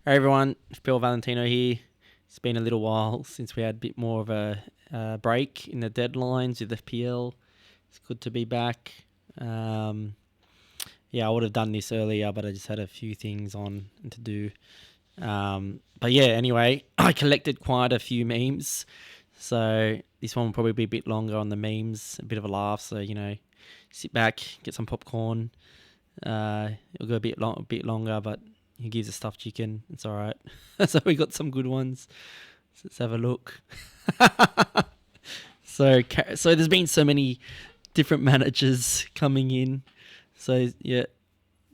Hey everyone, FPL Valentino here. It's been a little while since we had a bit more of a break in the deadlines with FPL. It's good to be back. Yeah, I would have done this earlier, but I just had a few things on to do. But yeah, anyway, I collected quite a few memes. So this one will probably be a bit longer on the memes, a bit of a laugh. So, sit back, get some popcorn. It'll go a bit longer, but he gives a stuffed chicken. It's all right. So we got some good ones. So let's have a look. So there's been so many different managers coming in. So yeah,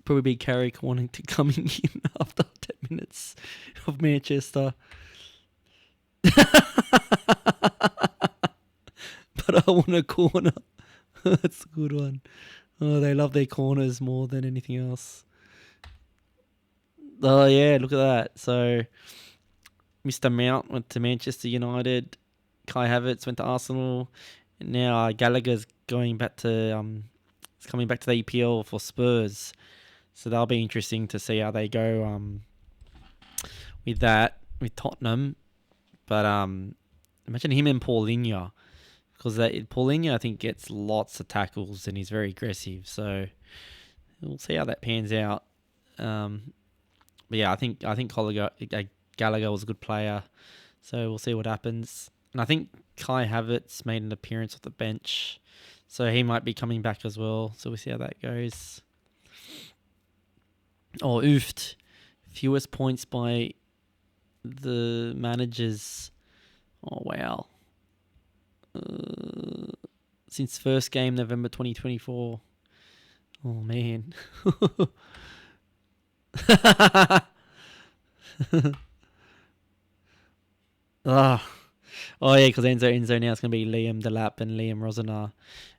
probably be Carrick wanting to coming in after 10 minutes of Manchester. But I want a corner. That's a good one. Oh, they love their corners more than anything else. Oh, yeah, look at that. So, Mr. Mount went to Manchester United. Kai Havertz went to Arsenal. And now Gallagher's coming back to the EPL for Spurs. So that'll be interesting to see how they go with Tottenham. But imagine him and Paulinho. Because Paulinho, I think, gets lots of tackles and he's very aggressive. So we'll see how that pans out. But yeah, I think Gallagher was a good player. So we'll see what happens. And I think Kai Havertz made an appearance off the bench. So he might be coming back as well. So we'll see how that goes. Oh, oofed. Fewest points by the managers. Oh, wow. Since first game, November 2024. Oh, man. Oh yeah, because Enzo now is going to be Liam Delap and Liam Rosiner,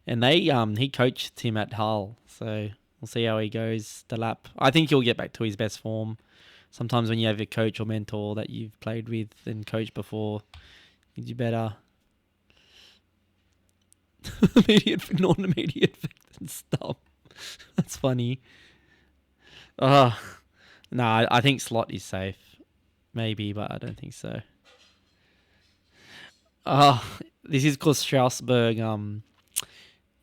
and he coached him at Hull, so we'll see how he goes. Delap, I think he'll get back to his best form. Sometimes when you have a coach or mentor that you've played with and coached before, you do better. Immediate, non-immediate effect and stuff. That's funny. No, I think Slot is safe, maybe, but I don't think so. This is because Strasbourg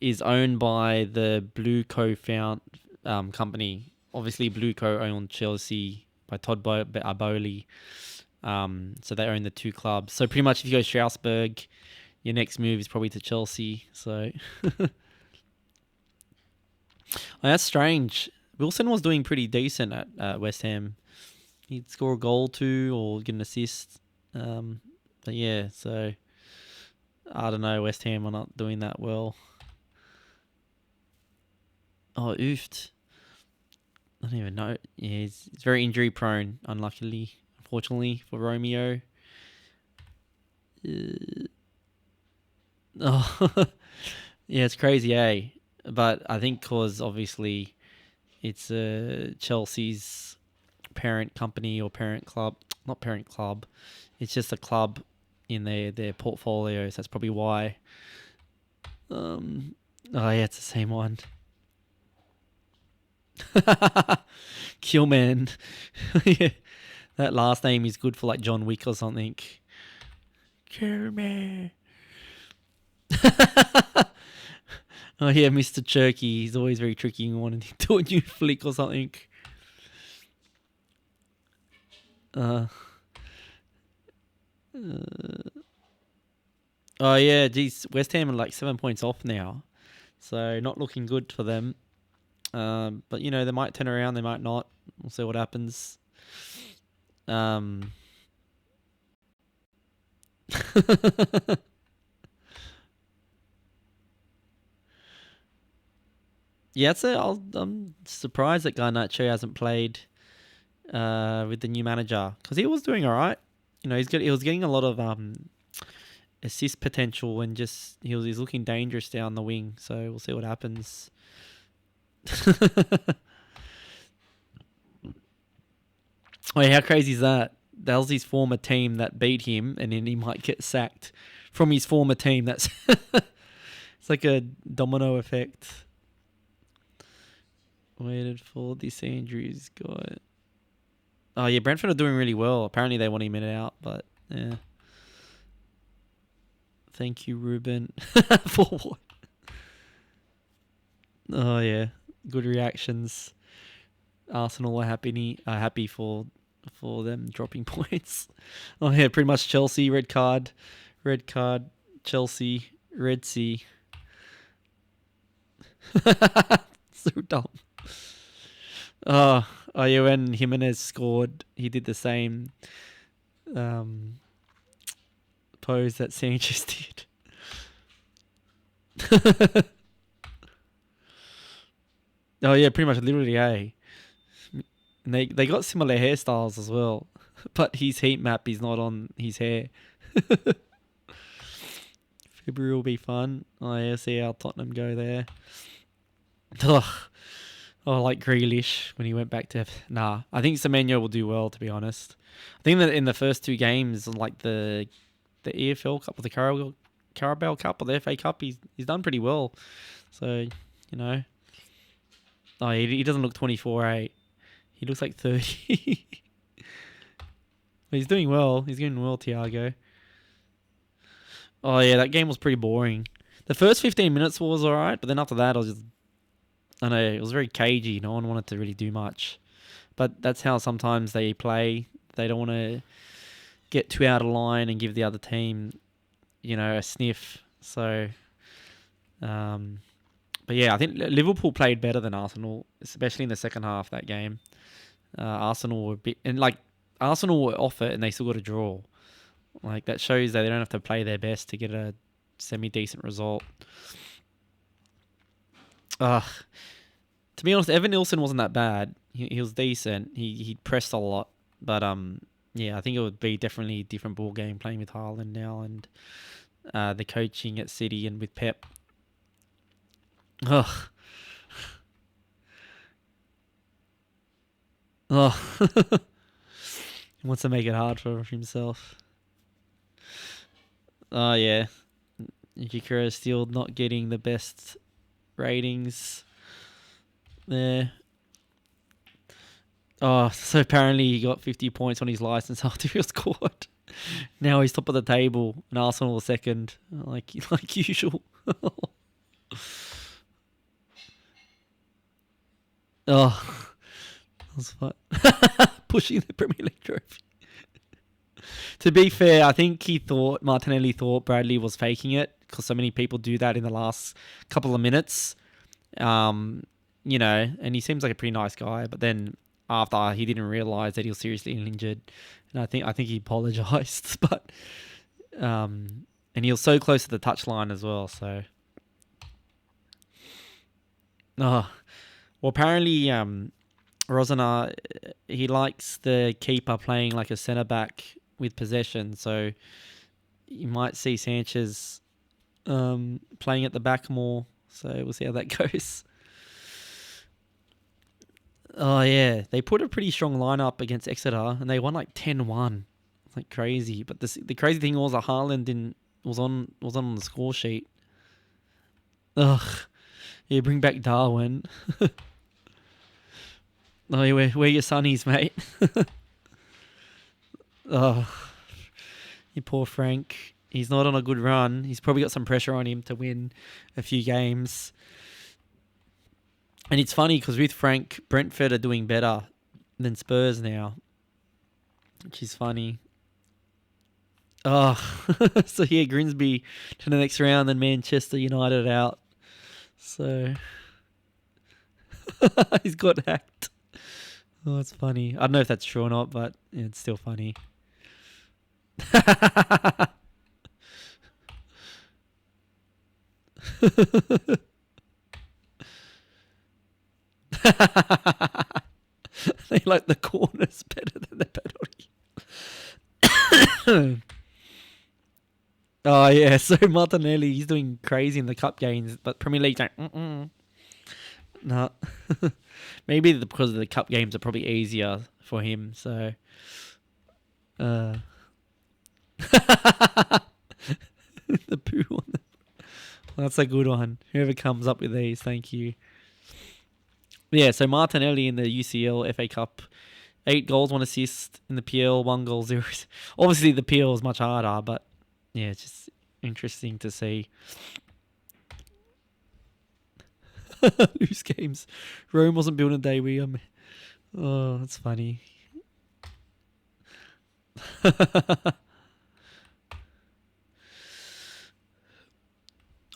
is owned by the Blue Co company. Obviously, Blue Co owned Chelsea by Todd Bowley. So they own the two clubs. So pretty much if you go Strasbourg, your next move is probably to Chelsea. So that's strange. Wilson was doing pretty decent at West Ham. He'd score a goal too or get an assist. But yeah, so I don't know. West Ham are not doing that well. Oh, oofed. I don't even know. Yeah, he's very injury prone, unfortunately for Romeo. Oh, yeah, it's crazy, eh? But I think because obviously it's Chelsea's parent company or parent club, not parent club. It's just a club in their portfolio, so that's probably why. Oh yeah, it's the same one. Killman. Yeah, that last name is good for like John Wick or something. Killman. Oh yeah, Mr. Churky. He's always very tricky and wanting to do a new flick or something. Oh yeah, geez, West Ham are like 7 points off now, so not looking good for them. But they might turn around, they might not. We'll see what happens. Yeah, I'm surprised that Garnacho hasn't played with the new manager because he was doing all right. He was getting a lot of assist potential and he's looking dangerous down the wing. So we'll see what happens. Wait, how crazy is that? That was his former team that beat him, and then he might get sacked from his former team. That's it's like a domino effect. Waited for this Andrews guy. Oh yeah, Brentford are doing really well. Apparently they want him out, but yeah. Thank you, Ruben, for what? Oh yeah, good reactions. Arsenal are happy for them dropping points. Oh yeah, pretty much Chelsea red card, Chelsea, Red Sea. So dumb. Oh yeah, when Jimenez scored, he did the same um, pose that Sanchez did. Oh yeah, pretty much literally, eh? And they got similar hairstyles as well, but his heat map is not on his hair. February will be fun. Oh yeah, see how Tottenham go there. Ugh. Oh, like Grealish when he went back to... Nah, I think Semenyo will do well, to be honest. I think that in the first two games, like the EFL Cup or the Carabao Cup or the FA Cup, he's done pretty well. So, you know... Oh, he doesn't look 24, eh? He looks like 30. But he's doing well. He's doing well, Thiago. Oh, yeah, that game was pretty boring. The first 15 minutes was alright, but then after that, I know, it was very cagey. No one wanted to really do much. But that's how sometimes they play. They don't want to get too out of line and give the other team, a sniff. So, but yeah, I think Liverpool played better than Arsenal, especially in the second half of that game. Arsenal were Arsenal were off it and they still got a draw. Like that shows that they don't have to play their best to get a semi-decent result. To be honest, Evan Nilsson wasn't that bad. He was decent. He pressed a lot, but yeah, I think it would be definitely a different ball game playing with Haaland now and the coaching at City and with Pep. Ugh. Ugh. He wants to make it hard for himself. Oh yeah, Yukira is still not getting the best ratings there. Oh, so apparently he got 50 points on his license after he was caught. Now he's top of the table and Arsenal are second, like usual. Oh, that was fun. Pushing the Premier League trophy. To be fair, I think Martinelli thought Bradley was faking it because so many people do that in the last couple of minutes. And he seems like a pretty nice guy, but then after he didn't realise that he was seriously injured, and I think he apologised, but and he was so close to the touchline as well. So, well, apparently, Rosana, he likes the keeper playing like a centre back with possession, so you might see Sanchez playing at the back more. So we'll see how that goes. Oh yeah, they put a pretty strong lineup against Exeter, and they won like 10-1. It's like crazy. But the crazy thing was that Haaland was on the score sheet. Ugh. Yeah, bring back Darwin. Oh, yeah, where your sonnies, mate? Oh, you poor Frank. He's not on a good run. He's probably got some pressure on him to win a few games. And it's funny because with Frank, Brentford are doing better than Spurs now, which is funny. Oh, so yeah, Grimsby to the next round, then Manchester United out. So he's got hacked. Oh, it's funny. I don't know if that's true or not, but yeah, it's still funny. They like the corners better than the penalty. Oh yeah, so Martinelli, he's doing crazy in the cup games, but Premier League's like, no. Maybe because the cup games are probably easier for him. So, the poo on the... Well, that's a good one. Whoever comes up with these, thank you. Yeah, so Martinelli in the UCL FA Cup 8 goals, 1 assist in the PL, 1 goal, 0. Obviously, the PL is much harder, but yeah, it's just interesting to see. Lose games. Rome wasn't built in a day. Oh, that's funny.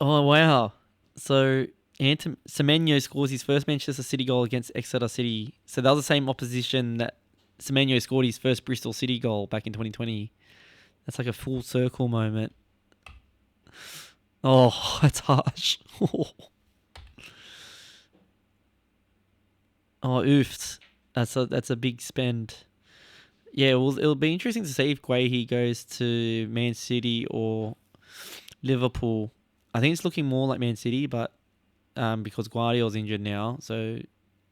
Oh, wow. So Semenyo scores his first Manchester City goal against Exeter City. So that was the same opposition that Semenyo scored his first Bristol City goal back in 2020. That's like a full circle moment. Oh, that's harsh. Oh, oofed. That's a big spend. Yeah, it'll be interesting to see if Guehi goes to Man City or Liverpool. I think it's looking more like Man City, but because Guardiola's injured now, so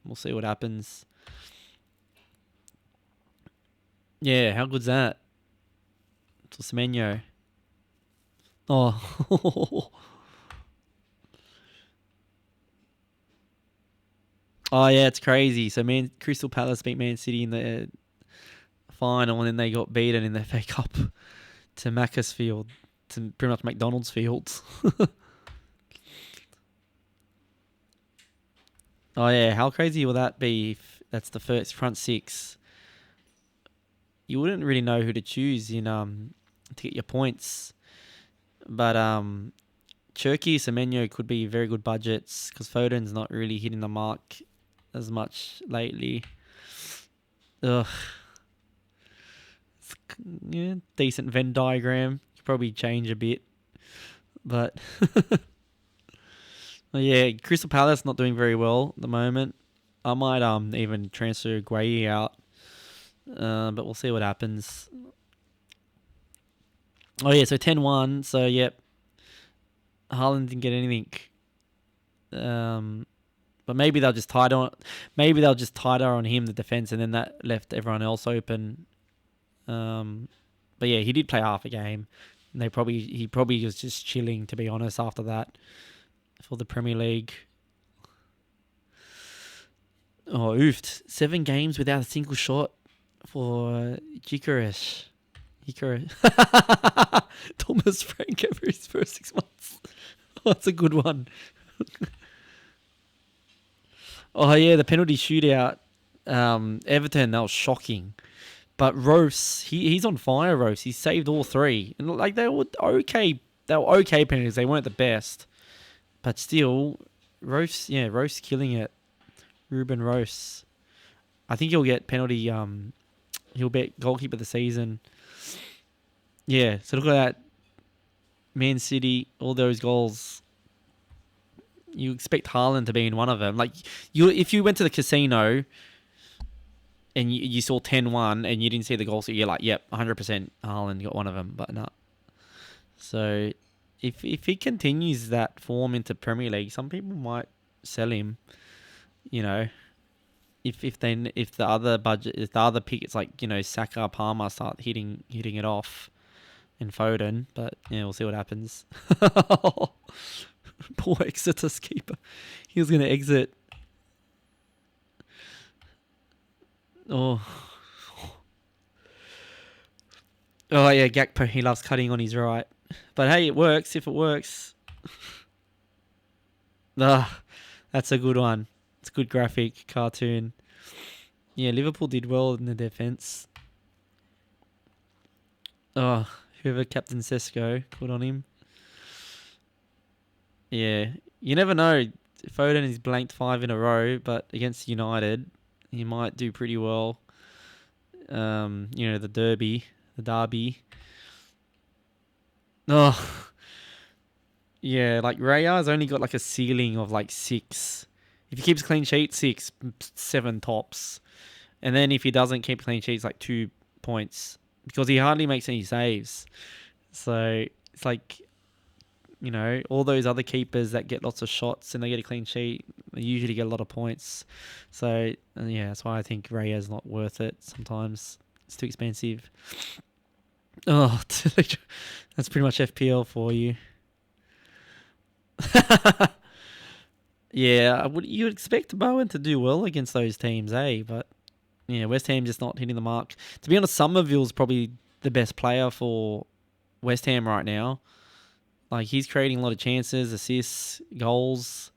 we'll see what happens. Yeah, how good's that? To Semenyo. Oh. Oh yeah, it's crazy. So Crystal Palace beat Man City in the final, and then they got beaten in the FA Cup to Macclesfield, to pretty much McDonald's Fields. Oh yeah, how crazy will that be if that's the first front six? You wouldn't really know who to choose in to get your points, but Cherky, Semenyo could be very good budgets because Foden's not really hitting the mark as much lately. Ugh. Yeah, decent Venn diagram. Could probably change a bit, but yeah, Crystal Palace not doing very well at the moment. I might even transfer Gueye out, but we'll see what happens. Oh yeah, so 10-1. So yep, Haaland didn't get anything. But maybe they'll just tighter on him the defense, and then that left everyone else open. But yeah, he did play half a game. And he probably was just chilling, to be honest, after that for the Premier League. Oh, oofed. 7 games without a single shot for Gyökeres. Thomas Frank over his first 6 months. Oh, that's a good one. Oh yeah, the penalty shootout. Everton, that was shocking. But Rose, he's on fire. Rose, he saved all 3, and like they were okay. They were okay penalties. They weren't the best, but still, Rose killing it. Ruben Rose, I think he'll get penalty. He'll be goalkeeper of the season. Yeah, so look at that. Man City, all those goals. You expect Haaland to be in one of them. Like if you went to the casino and you saw 10-1 and you didn't see the goal, so you're like, yep, 100% Haaland got one of them, but no. So if he continues that form into Premier League, some people might sell him. You know, if the other pick, it's like, you know, Saka, Palmer start hitting it off, and Foden, but yeah, we'll see what happens. Poor Exeter's keeper. He was going to exit. Oh yeah, Gakpo, he loves cutting on his right. But hey, it works if it works. That's a good one. It's a good graphic, cartoon. Yeah, Liverpool did well in the defence. Oh, whoever Captain Sesko, good on him. Yeah, you never know. Foden is blanked 5 in a row, but against United, he might do pretty well. You know, the derby. Oh, yeah, like Raya's only got like a ceiling of like 6. If he keeps clean sheet, 6, 7 tops. And then if he doesn't keep clean sheets, like 2 points. Because he hardly makes any saves. So it's like, you know, all those other keepers that get lots of shots and they get a clean sheet, they usually get a lot of points. So, yeah, that's why I think Raya's not worth it sometimes. It's too expensive. Oh, that's pretty much FPL for you. Yeah, you'd expect Bowen to do well against those teams, eh? But Yeah, West Ham just not hitting the mark. To be honest, Somerville's probably the best player for West Ham right now. Like, he's creating a lot of chances, assists, goals.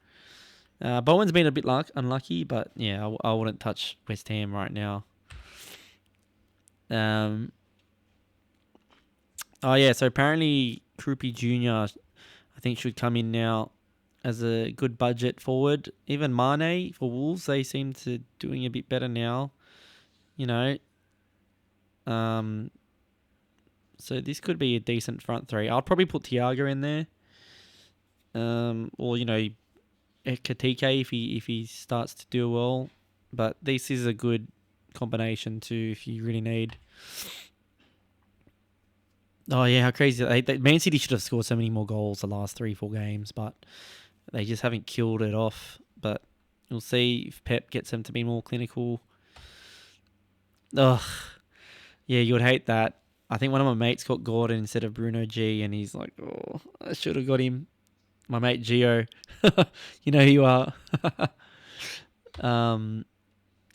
Bowen's been a bit unlucky, but yeah, I wouldn't touch West Ham right now. Oh yeah, so apparently Krupi Jr. I think should come in now as a good budget forward. Even Mane for Wolves, they seem to doing a bit better now. You know, so this could be a decent front three. I'll probably put Thiago in there. Or Katike if he starts to do well. But this is a good combination too if you really need. Oh yeah, how crazy! Man City should have scored so many more goals the last 3-4 games, but they just haven't killed it off. But we'll see if Pep gets them to be more clinical. Ugh, yeah, you would hate that. I think one of my mates got Gordon instead of Bruno G, and he's like, "Oh, I should have got him." My mate Gio, you know who you are.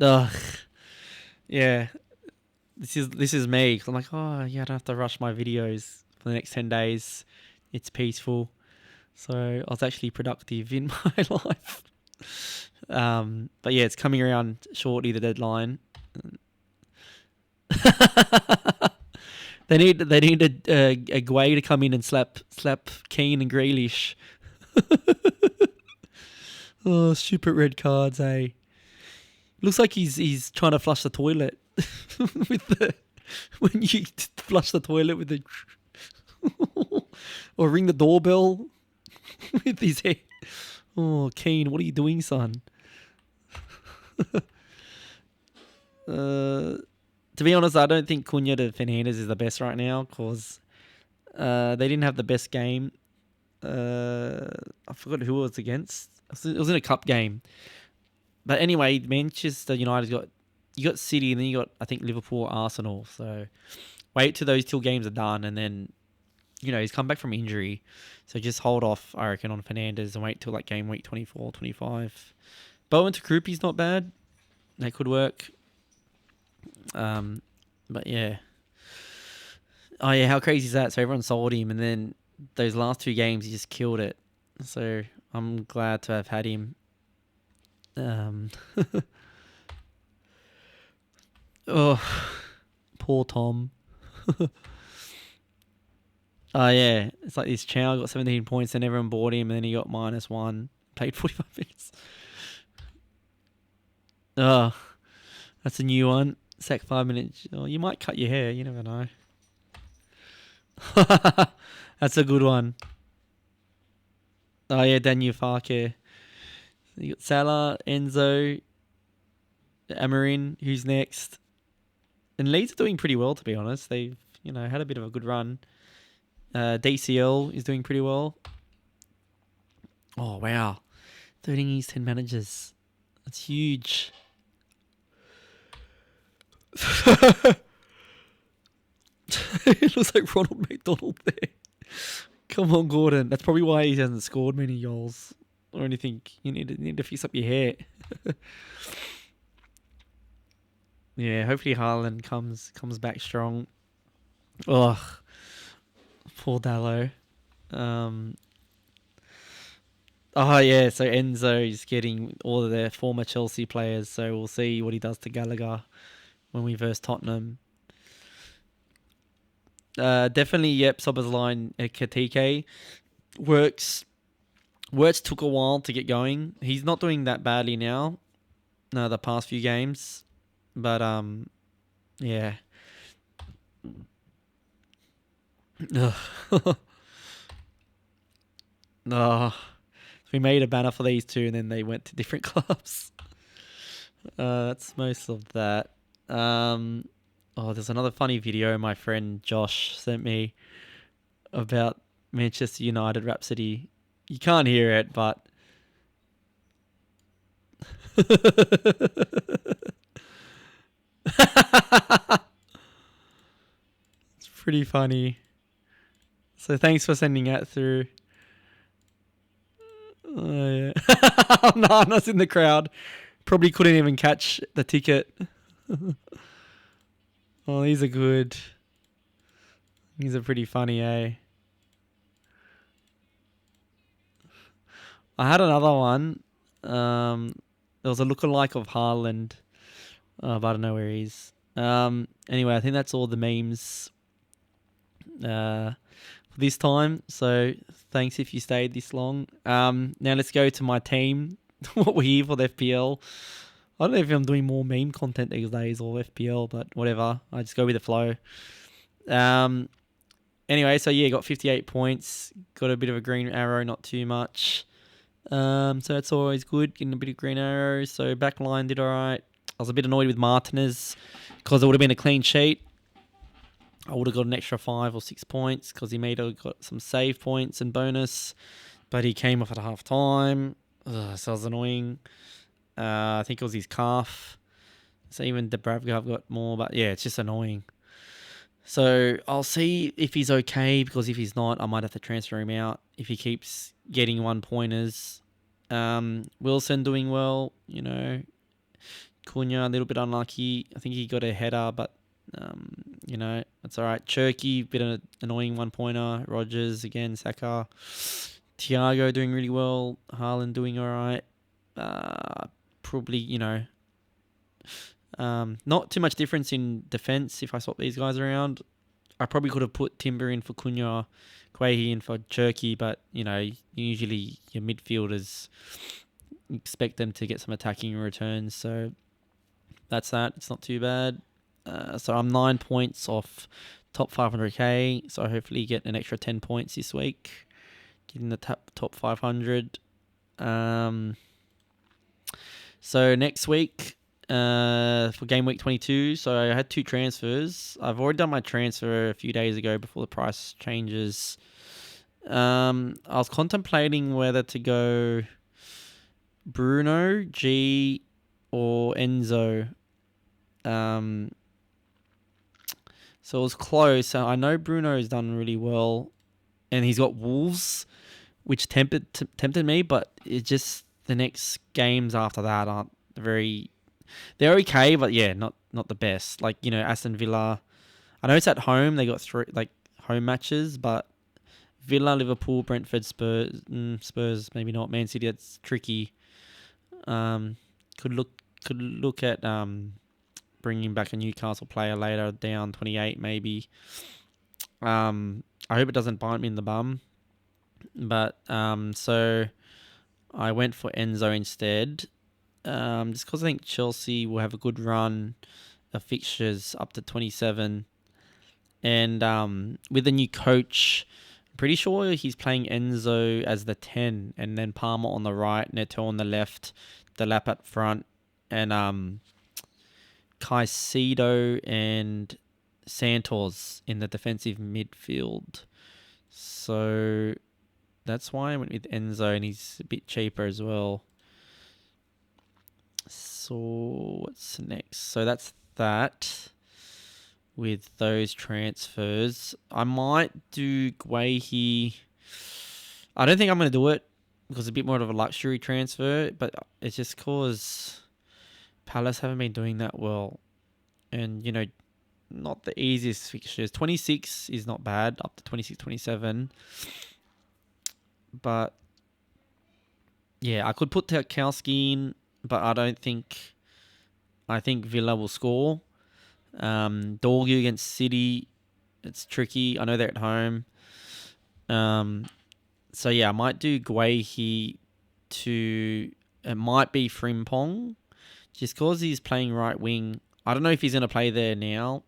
Ugh, yeah. This is me. I'm like, oh yeah, I don't have to rush my videos for the next 10 days. It's peaceful. So I was actually productive in my life. But yeah, it's coming around shortly, the deadline. They need a Guay to come in and slap Keane and Grealish. Oh, stupid red cards, eh? Looks like he's trying to flush the toilet with the when you flush the toilet with the or ring the doorbell with his head. Oh, Keane, what are you doing, son? To be honest, I don't think Cunha to Fernandes is the best right now because they didn't have the best game. I forgot who it was against. It was in a cup game. But anyway, Manchester United you got City and then you got, I think, Liverpool, Arsenal. So wait till those 2 games are done and then, he's come back from injury. So just hold off, I reckon, on Fernandes and wait till like game week 24, 25. Bowen to Krupi's not bad. That could work. But yeah. Oh yeah, how crazy is that? So everyone sold him and then those last 2 games he just killed it. So I'm glad to have had him. Oh, poor Tom. Oh yeah, it's like this Chow got 17 points and everyone bought him and then he got -1, played 45 minutes. Oh, that's a new one. Sack 5 minutes. Oh, you might cut your hair, you never know. That's a good one. Oh yeah, Daniel Farke. You got Salah, Enzo, Amarin, who's next? And Leeds are doing pretty well, to be honest. They've, had a bit of a good run. DCL is doing pretty well. Oh, wow. 13 East 10 managers. That's huge. It looks like Ronald McDonald there. Come on, Gordon. That's probably why he hasn't scored many goals or anything. You need to fix up your hair. Yeah, hopefully Haaland comes back strong. Ugh, poor Dallo. Oh yeah, so Enzo is getting all of their former Chelsea players, so we'll see what he does to Gallagher when we verse Tottenham. Definitely, yep, Sober's-line at Katike. Works took a while to get going. He's not doing that badly now. No, the past few games. But yeah. Oh, we made a banner for these 2 and then they went to different clubs. That's most of that. There's another funny video my friend Josh sent me about Manchester United Rhapsody. You can't hear it, but it's pretty funny. So thanks for sending that through. Oh, yeah. No, I was in the crowd. Probably couldn't even catch the ticket. Oh, these are good. These are pretty funny, eh? I had another one. There was a lookalike of Haaland, but I don't know where he is. Anyway, I think that's all the memes for this time. So thanks if you stayed this long. Now let's go to my team. What we're here for the FPL. I don't know if I'm doing more meme content these days or FPL, but whatever. I just go with the flow. Anyway, so yeah, got 58 points. Got a bit of a green arrow, not too much. So that's always good, getting a bit of green arrows. So backline did alright. I was a bit annoyed with Martinez because it would have been a clean sheet. I would have got an extra 5 or 6 points because he may have got some save points and bonus, but he came off at half time. So it was annoying. I think it was his calf. So even Dubravka I've got more, but yeah, it's just annoying. So I'll see if he's okay, because if he's not, I might have to transfer him out if he keeps getting 1-pointers. Wilson doing well, Cunha a little bit unlucky. I think he got a header, but that's all right. Cherky, bit of an annoying 1-pointer. Rogers again, Saka. Thiago doing really well. Haaland doing all right. Probably, not too much difference in defense if I swap these guys around. I probably could have put Timber in for Cunha, Quahy in for Cherky, but, usually your midfielders, expect them to get some attacking returns, so that's that. It's not too bad. So I'm 9 points off top 500k, so I hopefully get an extra 10 points this week, getting the top 500. So next week, for game week 22, so I had 2 transfers. I've already done my transfer a few days ago before the price changes. I was contemplating whether to go Bruno, G, or Enzo. So it was close. So I know Bruno's done really well, and he's got Wolves, which tempted me, but it just the next games after that aren't very. They're okay, but yeah, not the best. Like, Aston Villa. I know it's at home. They got 3 home matches, but Villa, Liverpool, Brentford, Spurs maybe not. Man City, that's tricky. Could look at bringing back a Newcastle player later, down 28 maybe. I hope it doesn't bite me in the bum. But so I went for Enzo instead. Just because I think Chelsea will have a good run of fixtures up to 27. And with the new coach, I'm pretty sure he's playing Enzo as the 10, and then Palmer on the right, Neto on the left, Delap at front, and Caicedo and Santos in the defensive midfield. So that's why I went with Enzo, and he's a bit cheaper as well. So what's next? So that's that with those transfers. I might do Guehi. I don't think I'm going to do it because it's a bit more of a luxury transfer, but it's just because Palace haven't been doing that well. And, not the easiest fixtures. 26 is not bad, up to 26, 27. But, yeah, I could put Tarkowski in, but I think Villa will score. Dorgu against City, it's tricky. I know they're at home. So yeah, I might do Guehi to. It might be Frimpong, just because he's playing right wing. I don't know if he's going to play there now.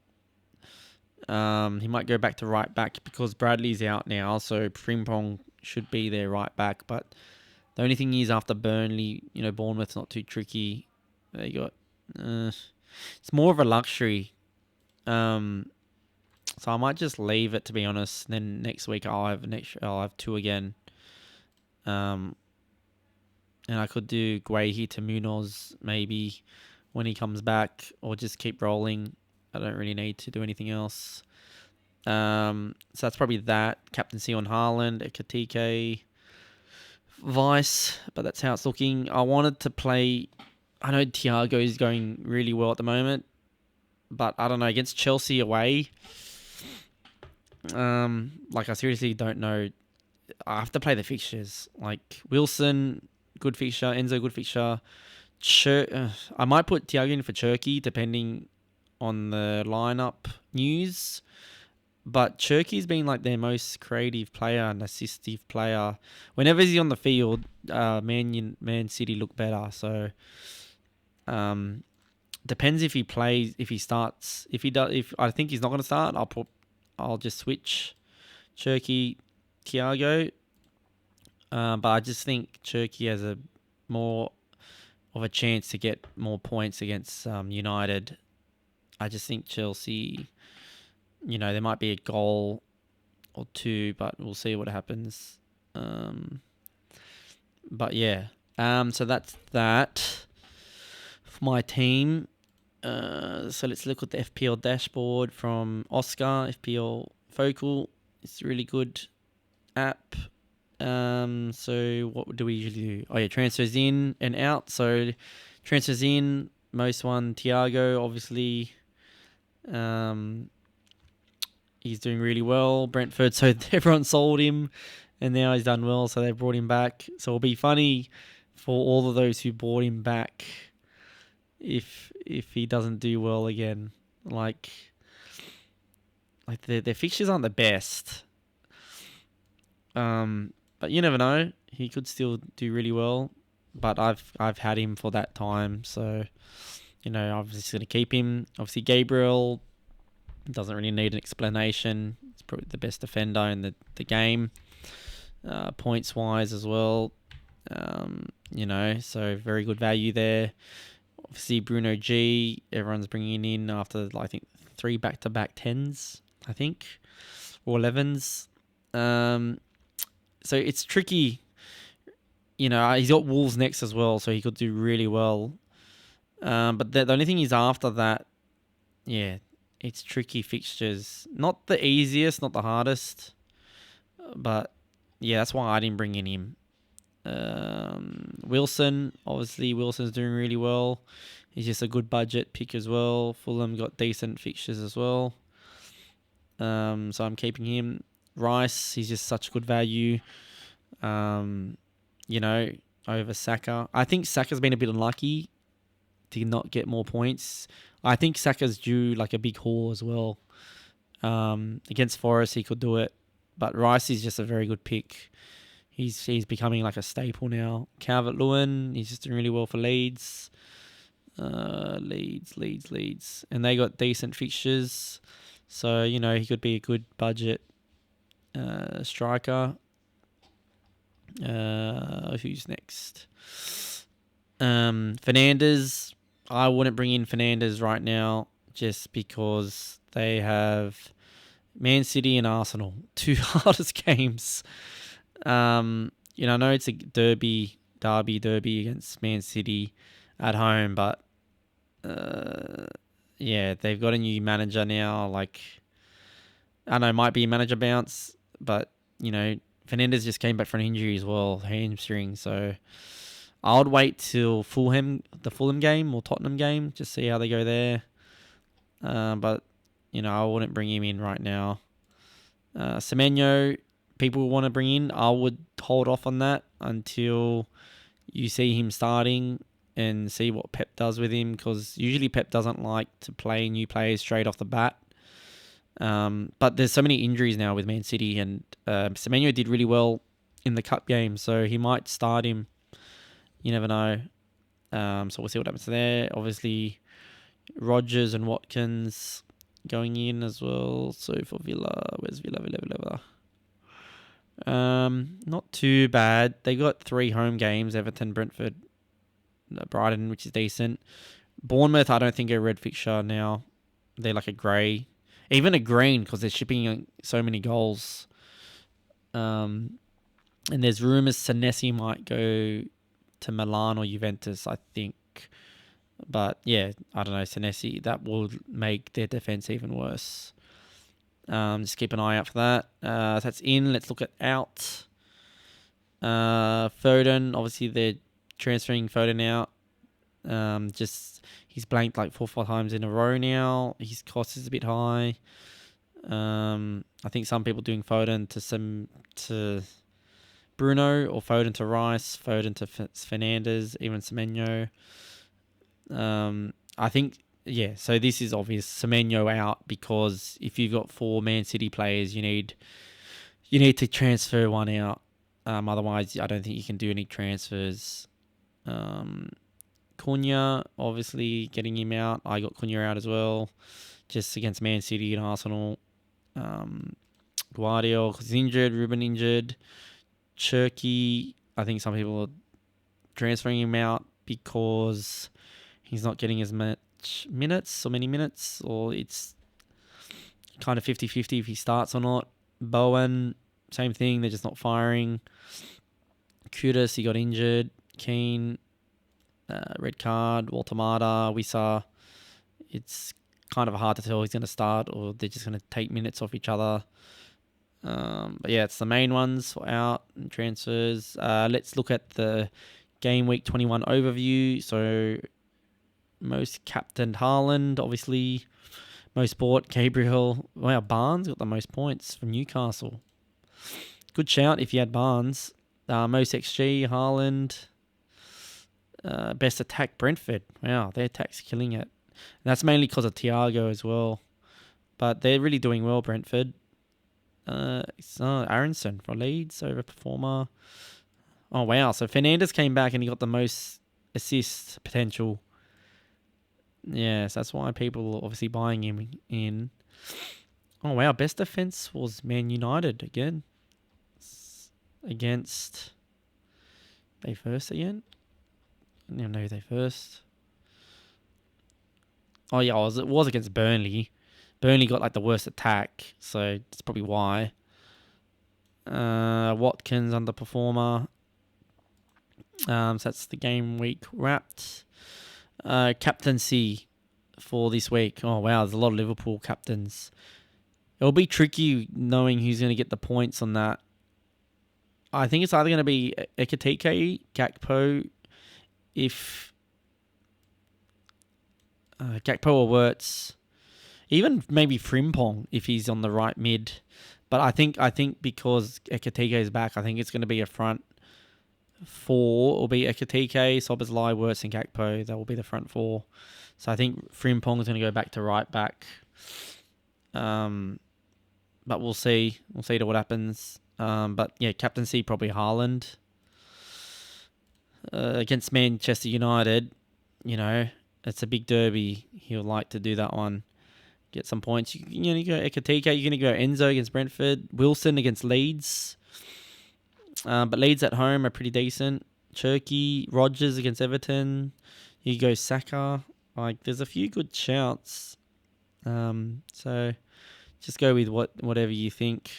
He might go back to right back because Bradley's out now, so Frimpong should be there right back. But the only thing is, after Burnley, Bournemouth's not too tricky. They got. It's more of a luxury. So I might just leave it, to be honest. Then next week I'll have 2 again. And I could do Guehi to Munoz maybe when he comes back, or just keep rolling. I don't really need to do anything else. So that's probably that. Captaincy on Haaland, Ekatike, Vice, but that's how it's looking. I wanted to play. I know Thiago is going really well at the moment. But I don't know, against Chelsea away, like I seriously don't know. I have to play the fixtures. Like Wilson, good fixture. Enzo, good fixture. I might put Thiago in for Cherky, depending on the lineup news. But Cherky's been like their most creative player and assistive player. Whenever he's on the field, Man City look better. So, depends if he plays, if he starts, if he does. If I think he's not going to start, I'll just switch Cherky, Thiago. But I just think Cherky has a more of a chance to get more points against United. I just think Chelsea, there might be a goal or two, but we'll see what happens. But yeah, so that's that for my team. So let's look at the FPL dashboard from Oscar, FPL Focal. It's a really good app. So what do we usually do? Oh yeah, transfers in and out. So transfers in, most one, Thiago, obviously. He's doing really well. Brentford, so everyone sold him, and now he's done well, so they brought him back. So it'll be funny for all of those who bought him back if he doesn't do well again. Like their fixtures aren't the best. But you never know. He could still do really well. But I've had him for that time, so I'm just gonna keep him. Obviously, Gabriel doesn't really need an explanation. He's probably the best defender in the game, points wise as well. So very good value there. Obviously, Bruno G, everyone's bringing in after, I think, 3 back-to-back 10s, I think, or 11s. So it's tricky. He's got Wolves next as well, so he could do really well. But the only thing is after that, yeah, it's tricky fixtures. Not the easiest, not the hardest, but yeah, that's why I didn't bring in him. Wilson, obviously, Wilson's doing really well. He's just a good budget pick as well. Fulham got decent fixtures as well. So I'm keeping him. Rice, he's just such good value. Over Saka. I think Saka's been a bit unlucky to not get more points. I think Saka's due like a big haul as well. Against Forest, he could do it. But Rice is just a very good pick. He's becoming like a staple now. Calvert-Lewin, he's just doing really well for Leeds. Leeds. And they got decent fixtures. So, he could be a good budget striker. Who's next? Fernandes. I wouldn't bring in Fernandes right now just because they have Man City and Arsenal, 2 hardest games. I know it's a derby against Man City at home, but they've got a new manager now. Like, I know it might be a manager bounce, but Fernandes just came back from an injury as well, hamstring. So I would wait till the Fulham game or Tottenham game, just see how they go there. But I wouldn't bring him in right now. Semenyo, people want to bring in. I would hold off on that until you see him starting and see what Pep does with him, because usually Pep doesn't like to play new players straight off the bat. But there's so many injuries now with Man City, and Semenyo did really well in the cup game, so he might start him. You never know. So we'll see what happens there. Obviously, Rodgers and Watkins going in as well. So for Villa, where's Villa? Not too bad. They got 3 home games: Everton, Brentford, Brighton, which is decent. Bournemouth, I don't think are a red fixture now. They're like a grey, even a green, because they're shipping so many goals. And there's rumours Senesi might go to Milan or Juventus, I think. But yeah, I don't know, Senesi, that will make their defense even worse. Just keep an eye out for that. That's in. Let's look at out. Foden, obviously they're transferring Foden out. Just he's blanked like 4 or 5 times in a row now. His cost is a bit high. I think some people doing Foden to Bruno or Foden to Rice, Foden to Fernandes, even Semenyo. I think so this is obvious. Semenyo out because if you've got 4 Man City players, you need to transfer one out. Otherwise, I don't think you can do any transfers. Cunha, obviously getting him out. I got Cunha out as well, just against Man City and Arsenal. Guardiola is injured, Ruben injured. Cherky, I think some people are transferring him out because he's not getting as much minutes, or it's kind of 50-50 if he starts or not. Bowen, same thing, they're just not firing. Kudus, he got injured. Keane, red card. Walter Mata, Wissa. It's kind of hard to tell who's going to start or they're just going to take minutes off each other. But yeah, it's the main ones for out and transfers. Let's look at the Game Week 21 overview. So, most captained Haaland, obviously. Most bought Gabriel. Wow, Barnes got the most points from Newcastle. Good shout if you had Barnes. Most XG, Haaland. Best attack, Brentford. Wow, their attack's killing it. And that's mainly because of Thiago as well. But they're really doing well, Brentford. Aronson for Leeds, overperformer. Oh, wow. So Fernandes came back and he got the most assist potential. Yes, that's why people are obviously buying him in. Oh, wow. Best defense was Man United again. Against... They first again? I don't even know who they first. Oh, yeah. It was against Burnley. Burnley got like the worst attack, so that's probably why. Watkins, underperformer. So that's the game week wrapped. Captaincy for this week. Oh, wow. There's a lot of Liverpool captains. It'll be tricky knowing who's going to get the points on that. I think it's either going to be Ekitike, Gakpo, if Gakpo or Wirtz. Even maybe Frimpong if he's on the right mid. But I think because Ekitike is back, I think it's going to be a front 4. It'll be Ekitike, Szoboszlai, Wirtz and Gakpo. That will be the front 4. So I think Frimpong is going to go back to right back. But we'll see. We'll see to what happens. But yeah, captaincy probably Haaland. Against Manchester United, it's a big derby. He'll like to do that one. Get some points. You go Ekitike. You're going to go Enzo against Brentford. Wilson against Leeds. But Leeds at home are pretty decent. Cherky, Rodgers against Everton. You go Saka. There's a few good shouts. So just go with whatever you think.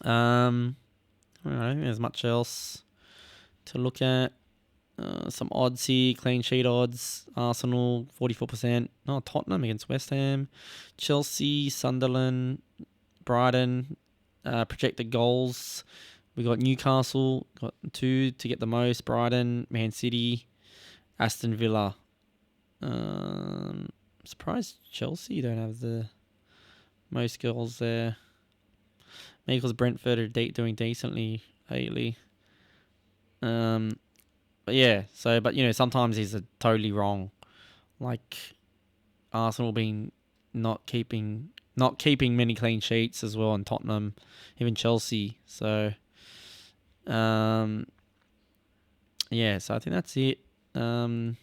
I don't think there's much else to look at. Some odds here, clean sheet odds. Arsenal 44%. Oh, Tottenham against West Ham. Chelsea, Sunderland, Brighton. Projected goals. We got Newcastle, got 2 to get the most. Brighton, Man City, Aston Villa. Surprised Chelsea don't have the most goals there. Maybe because Brentford are doing decently lately. But yeah, sometimes he's totally wrong. Like Arsenal being not keeping many clean sheets as well, and Tottenham, even Chelsea. So, so I think that's it. And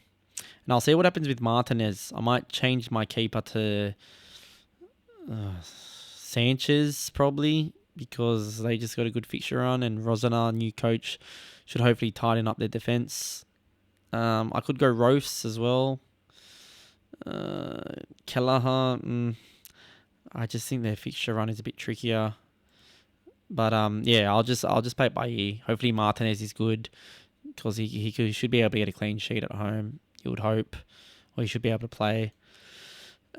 I'll see what happens with Martinez. I might change my keeper to Sanchez probably, because they just got a good fixture on, and Rosana, new coach, should hopefully tighten up their defense. I could go Rofs as well. Kelleher, I just think their fixture run is a bit trickier. But I'll just play it by ear. Hopefully Martinez is good, because he should be able to get a clean sheet at home. You would hope, or he should be able to play.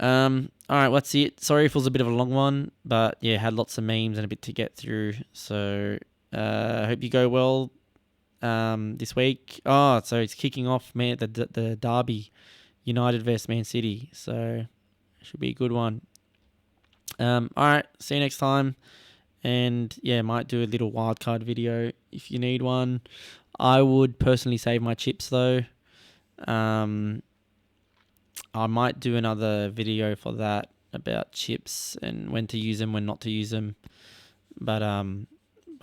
All right, that's it. Sorry if it was a bit of a long one, but yeah, had lots of memes and a bit to get through. So I hope you go well. this week. Oh, so it's kicking off, man. The derby, United versus Man City. So it should be a good one. All right. See you next time. And yeah, might do a little wildcard video if you need one. I would personally save my chips though. I might do another video for that about chips and when to use them, when not to use them. But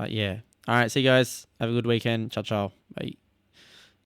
yeah. All right, see you guys. Have a good weekend. Ciao, ciao. Bye.